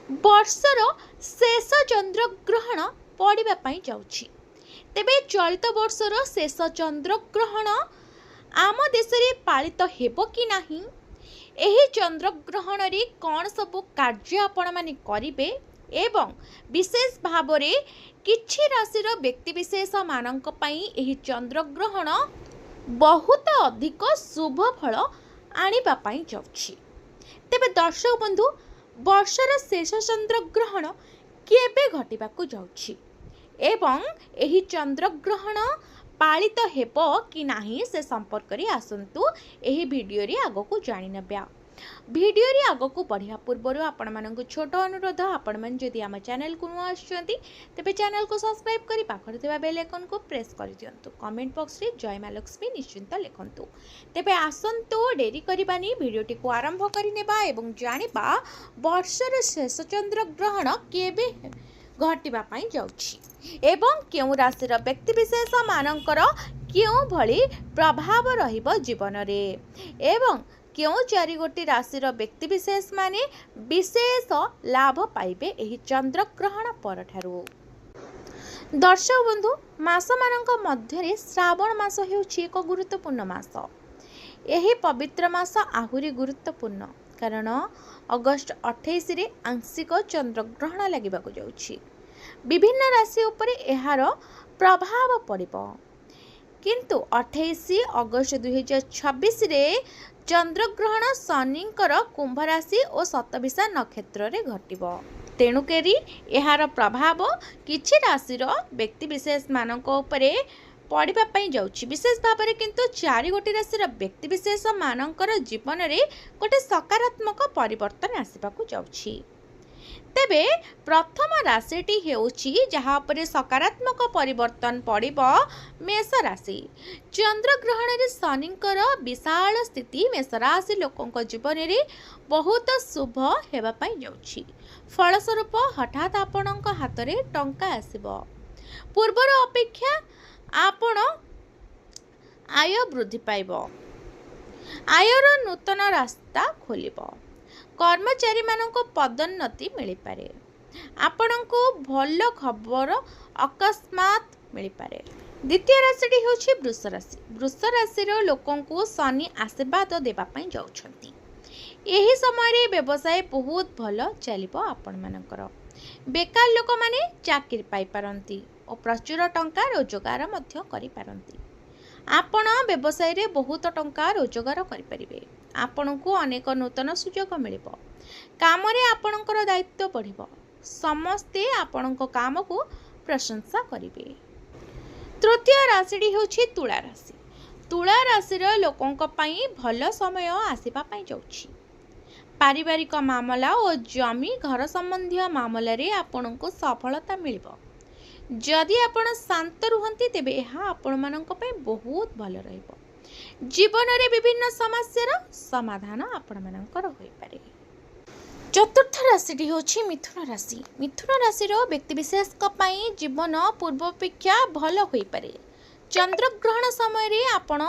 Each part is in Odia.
ବର୍ଷର ଶେଷ ଚନ୍ଦ୍ରଗ୍ରହଣ ପଡ଼ିବା ପାଇଁ ଯାଉଛି। ତେବେ ଚଳିତ ବର୍ଷର ଶେଷ ଚନ୍ଦ୍ରଗ୍ରହଣ ଆମ ଦେଶରେ ପାଳିତ ହେବ କି ନାହିଁ, ଏହି ଚନ୍ଦ୍ରଗ୍ରହଣରେ କ'ଣ ସବୁ କାର୍ଯ୍ୟ ଆପଣମାନେ କରିବେ ଏବଂ ବିଶେଷ ଭାବରେ କିଛି ରାଶିର ବ୍ୟକ୍ତିବିଶେଷମାନଙ୍କ ପାଇଁ ଏହି ଚନ୍ଦ୍ରଗ୍ରହଣ ବହୁତ ଅଧିକ ଶୁଭ ଫଳ ଆଣିବା ପାଇଁ ଯାଉଛି। ତେବେ ଦର୍ଶକ ବନ୍ଧୁ, ବର୍ଷର ଶେଷ ଚନ୍ଦ୍ରଗ୍ରହଣ କେବେ ଘଟିବାକୁ ଯାଉଛି ଏବଂ ଏହି ଚନ୍ଦ୍ରଗ୍ରହଣ ପାଳିତ ହେବ କି ନାହିଁ ସେ ସମ୍ପର୍କରେ ଆସନ୍ତୁ ଏହି ଭିଡ଼ିଓରେ ଆଗକୁ ଜାଣିନେବା। ଭିଡ଼ିଓରେ ଆଗକୁ ବଢ଼ିବା ପୂର୍ବରୁ ଆପଣମାନଙ୍କୁ ଛୋଟ ଅନୁରୋଧ, ଆପଣମାନେ ଯଦି ଆମ ଚ୍ୟାନେଲକୁ ନୂଆ ଆସୁଛନ୍ତି ତେବେ ଚ୍ୟାନେଲକୁ ସବସ୍କ୍ରାଇବ୍ କରି ପାଖରେ ଥିବା ବେଲ୍ ଆଇକନ୍କୁ ପ୍ରେସ୍ କରିଦିଅନ୍ତୁ। କମେଣ୍ଟ ବକ୍ସରେ ଜୟ ମା ଲକ୍ଷ୍ମୀ ନିଶ୍ଚିନ୍ତ ଲେଖନ୍ତୁ। ତେବେ ଆସନ୍ତୁ ଡେରି କରିବାନି, ଭିଡ଼ିଓଟିକୁ ଆରମ୍ଭ କରିନେବା ଏବଂ ଜାଣିବା ବର୍ଷର ଶେଷ ଚନ୍ଦ୍ରଗ୍ରହଣ କେବେ ଘଟିବା ପାଇଁ ଯାଉଛି ଏବଂ କେଉଁ ରାଶିର ବ୍ୟକ୍ତିବିଶେଷମାନଙ୍କର କେଉଁଭଳି ପ୍ରଭାବ ରହିବ ଜୀବନରେ ଏବଂ କେଉଁ 4ଗୋଟି ରାଶିର ବ୍ୟକ୍ତିବିଶେଷମାନେ ବିଶେଷ ଲାଭ ପାଇବେ ଏହି ଚନ୍ଦ୍ରଗ୍ରହଣ ପରଠାରୁ। ଦର୍ଶକ ବନ୍ଧୁ, ମାସମାନଙ୍କ ମଧ୍ୟରେ ଶ୍ରାବଣ ମାସ ହେଉଛି ଏକ ଗୁରୁତ୍ୱପୂର୍ଣ୍ଣ ମାସ। ଏହି ପବିତ୍ର ମାସ ଆହୁରି ଗୁରୁତ୍ୱପୂର୍ଣ୍ଣ କାରଣ ଅଗଷ୍ଟ 28ରେ ଆଂଶିକ ଚନ୍ଦ୍ରଗ୍ରହଣ ଲାଗିବାକୁ ଯାଉଛି। ବିଭିନ୍ନ ରାଶି ଉପରେ ଏହାର ପ୍ରଭାବ ପଡ଼ିବ। କିନ୍ତୁ 28 ଅଗଷ୍ଟ 2026ରେ ଚନ୍ଦ୍ରଗ୍ରହଣ ଶନିଙ୍କର କୁମ୍ଭ ରାଶି ଓ ଶତଭିଷା ନକ୍ଷତ୍ରରେ ଘଟିବ। ତେଣୁକରି ଏହାର ପ୍ରଭାବ କିଛି ରାଶିର ବ୍ୟକ୍ତିବିଶେଷମାନଙ୍କ ଉପରେ ପଡ଼ିବା ପାଇଁ ଯାଉଛି। ବିଶେଷ ଭାବରେ କିନ୍ତୁ 4ଗୋଟି ରାଶିର ବ୍ୟକ୍ତିବିଶେଷମାନଙ୍କର ଜୀବନରେ ଗୋଟେ ସକାରାତ୍ମକ ପରିବର୍ତ୍ତନ ଆସିବାକୁ ଯାଉଛି। ତେବେ ପ୍ରଥମ ରାଶିଟି ହେଉଛି ଯାହା ଉପରେ ସକାରାତ୍ମକ ପରିବର୍ତ୍ତନ ପଡ଼ିବ, ମେଷ ରାଶି। ଚନ୍ଦ୍ରଗ୍ରହଣରେ ଶନିଙ୍କର ବିଶାଳ ସ୍ଥିତି ମେଷ ରାଶି ଲୋକଙ୍କ ଜୀବନରେ ବହୁତ ଶୁଭ ହେବା ପାଇଁ ଯାଉଛି। ଫଳସ୍ୱରୂପ ହଠାତ୍ ଆପଣଙ୍କ ହାତରେ ଟଙ୍କା ଆସିବ। ପୂର୍ବର ଅପେକ୍ଷା ଆପଣ ଆୟ ବୃଦ୍ଧି ପାଇବ। ଆୟର ନୂତନ ରାସ୍ତା ଖୋଲିବ। କର୍ମଚାରୀମାନଙ୍କୁ ପଦୋନ୍ନତି ମିଳିପାରେ। ଆପଣଙ୍କୁ ଭଲ ଖବର ଅକସ୍ମାତ୍ ମିଳିପାରେ। ଦ୍ୱିତୀୟ ରାଶିଟି ହେଉଛି ବୃଷ ରାଶି। ବୃଷ ରାଶିର ଲୋକଙ୍କୁ ଶନି ଆଶୀର୍ବାଦ ଦେବା ପାଇଁ ଯାଉଛନ୍ତି। ଏହି ସମୟରେ ବ୍ୟବସାୟ ବହୁତ ଭଲ ଚାଲିବ ଆପଣମାନଙ୍କର। ବେକାର ଲୋକମାନେ ଚାକିରି ପାଇପାରନ୍ତି ଓ ପ୍ରଚୁର ଟଙ୍କା ରୋଜଗାର ମଧ୍ୟ କରିପାରନ୍ତି। ଆପଣ ବ୍ୟବସାୟରେ ବହୁତ ଟଙ୍କା ରୋଜଗାର କରିପାରିବେ। ଆପଣଙ୍କୁ ଅନେକ ନୂତନ ସୁଯୋଗ ମିଳିବ। କାମରେ ଆପଣଙ୍କର ଦାୟିତ୍ୱ ବଢ଼ିବ। ସମସ୍ତେ ଆପଣଙ୍କ କାମକୁ ପ୍ରଶଂସା କରିବେ। ତୃତୀୟ ରାଶିଟି ହେଉଛି ତୁଳା ରାଶି। ତୁଳା ରାଶିର ଲୋକଙ୍କ ପାଇଁ ଭଲ ସମୟ ଆସିବା ପାଇଁ ଯାଉଛି। ପାରିବାରିକ ମାମଲା ଓ ଜମି ଘର ସମ୍ବନ୍ଧୀୟ ମାମଲାରେ ଆପଣଙ୍କୁ ସଫଳତା ମିଳିବ। ଯଦି ଆପଣ ଶାନ୍ତ ରୁହନ୍ତି ତେବେ ଏହା ଆପଣମାନଙ୍କ ପାଇଁ ବହୁତ ଭଲ ରହିବ। ଜୀବନରେ ବିଭିନ୍ନ ସମସ୍ୟାର ସମାଧାନ ଆପଣମାନଙ୍କର ହୋଇପାରେ। ଚତୁର୍ଥ ରାଶିଟି ହେଉଛି ମିଥୁନ ରାଶି। ମିଥୁନ ରାଶିର ବ୍ୟକ୍ତିବିଶେଷଙ୍କ ପାଇଁ ଜୀବନ ପୂର୍ବାପେକ୍ଷା ଭଲ ହୋଇପାରେ। ଚନ୍ଦ୍ରଗ୍ରହଣ ସମୟରେ ଆପଣ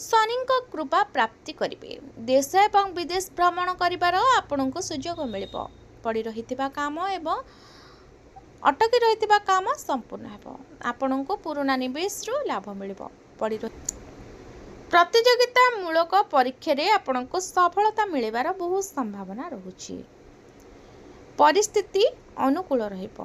ଶନିଙ୍କ କୃପା ପ୍ରାପ୍ତି କରିବେ। ଦେଶ ଏବଂ ବିଦେଶ ଭ୍ରମଣ କରିବାର ଆପଣଙ୍କୁ ସୁଯୋଗ ମିଳିବ। ପଡ଼ି ରହିଥିବା କାମ ଏବଂ ଅଟକି ରହିଥିବା କାମ ସମ୍ପୂର୍ଣ୍ଣ ହେବ। ଆପଣଙ୍କୁ ପୁରୁଣା ନିବେଶରୁ ଲାଭ ମିଳିବ। ପ୍ରତିଯୋଗିତାମୂଳକ ପରୀକ୍ଷାରେ ଆପଣଙ୍କୁ ସଫଳତା ମିଳିବାର ବହୁତ ସମ୍ଭାବନା ରହୁଛି। ପରିସ୍ଥିତି ଅନୁକୂଳ ରହିବ।